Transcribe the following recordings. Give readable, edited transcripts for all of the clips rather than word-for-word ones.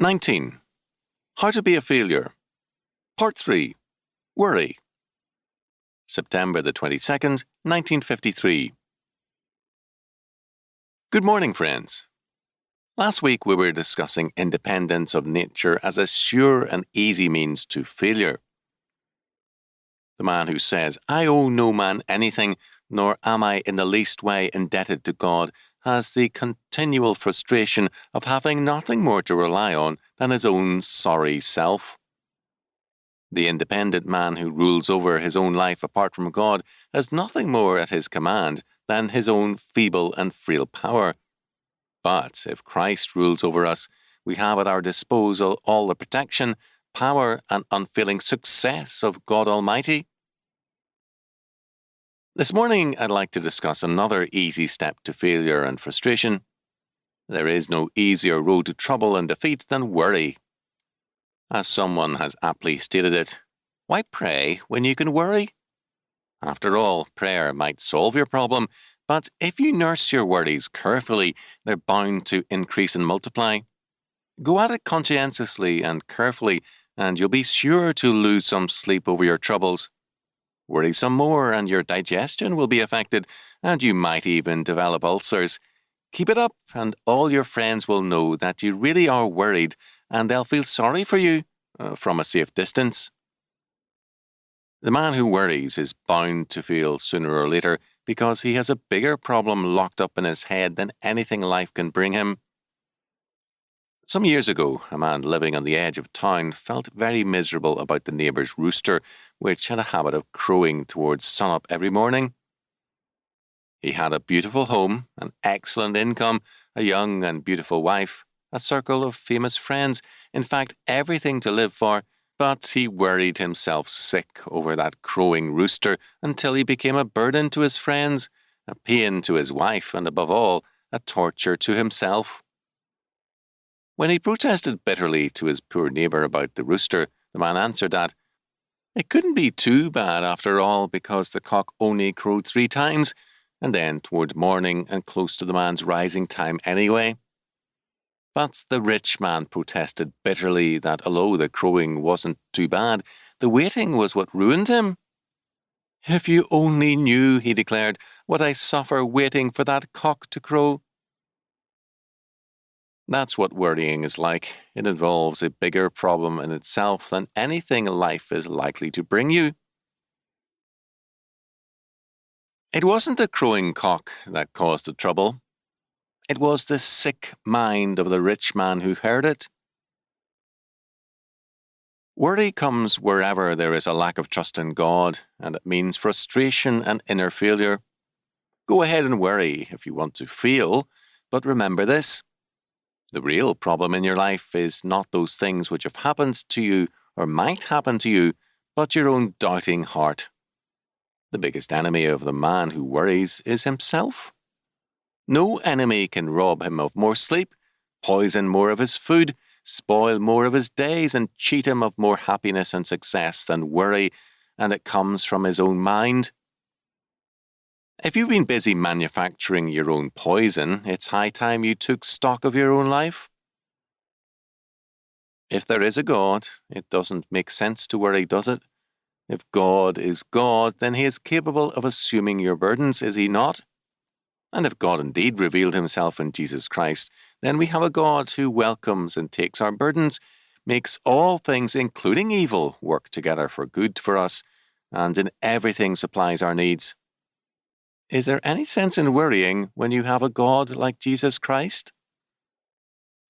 19. How to be a failure. Part 3. Worry. September the 22nd, 1953. Good morning, friends. Last week we were discussing independence of nature as a sure and easy means to failure. The man who says, "I owe no man anything, nor am I in the least way indebted to God," has the continual frustration of having nothing more to rely on than his own sorry self. The independent man who rules over his own life apart from God has nothing more at his command than his own feeble and frail power. But if Christ rules over us, we have at our disposal all the protection, power, and unfailing success of God Almighty. This morning, I'd like to discuss another easy step to failure and frustration. There is no easier road to trouble and defeat than worry. As someone has aptly stated it, why pray when you can worry? After all, prayer might solve your problem, but if you nurse your worries carefully, they're bound to increase and multiply. Go at it conscientiously and carefully, and you'll be sure to lose some sleep over your troubles. Worry some more, and your digestion will be affected, and you might even develop ulcers. Keep it up, and all your friends will know that you really are worried, and they'll feel sorry for you from a safe distance. The man who worries is bound to fail sooner or later because he has a bigger problem locked up in his head than anything life can bring him. Some years ago, a man living on the edge of town felt very miserable about the neighbour's rooster, which had a habit of crowing towards sunup every morning. He had a beautiful home, an excellent income, a young and beautiful wife, a circle of famous friends, in fact, everything to live for, but he worried himself sick over that crowing rooster until he became a burden to his friends, a pain to his wife, and above all, a torture to himself. When he protested bitterly to his poor neighbour about the rooster, the man answered that it couldn't be too bad after all because the cock only crowed 3 times, and then toward morning and close to the man's rising time anyway. But the rich man protested bitterly that although the crowing wasn't too bad, the waiting was what ruined him. "If you only knew," he declared, "what I suffer waiting for that cock to crow." That's what worrying is like. It involves a bigger problem in itself than anything life is likely to bring you. It wasn't the crowing cock that caused the trouble. It was the sick mind of the rich man who heard it. Worry comes wherever there is a lack of trust in God, and it means frustration and inner failure. Go ahead and worry if you want to fail, but remember this. The real problem in your life is not those things which have happened to you or might happen to you, but your own doubting heart. The biggest enemy of the man who worries is himself. No enemy can rob him of more sleep, poison more of his food, spoil more of his days, and cheat him of more happiness and success than worry, and it comes from his own mind. If you've been busy manufacturing your own poison, it's high time you took stock of your own life. If there is a God, it doesn't make sense to worry, does it? If God is God, then he is capable of assuming your burdens, is he not? And if God indeed revealed himself in Jesus Christ, then we have a God who welcomes and takes our burdens, makes all things, including evil, work together for good for us, and in everything supplies our needs. Is there any sense in worrying when you have a God like Jesus Christ?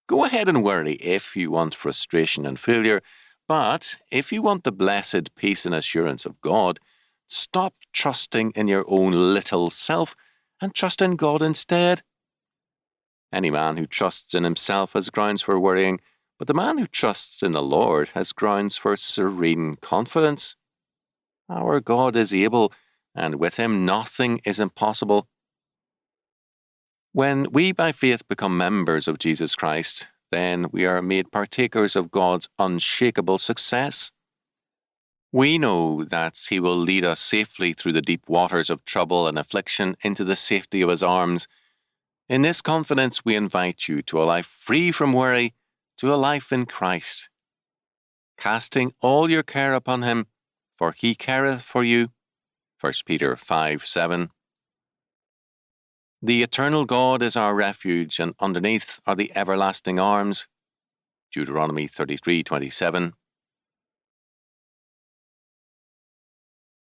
Go ahead and worry if you want frustration and failure, but if you want the blessed peace and assurance of God, stop trusting in your own little self and trust in God instead. Any man who trusts in himself has grounds for worrying, but the man who trusts in the Lord has grounds for serene confidence. Our God is able, and with him nothing is impossible. When we by faith become members of Jesus Christ, then we are made partakers of God's unshakable success. We know that he will lead us safely through the deep waters of trouble and affliction into the safety of his arms. In this confidence, we invite you to a life free from worry to a life in Christ. Casting all your care upon him, for he careth for you. 1 Peter 5:7. The eternal God is our refuge, and underneath are the everlasting arms. Deuteronomy 33:27.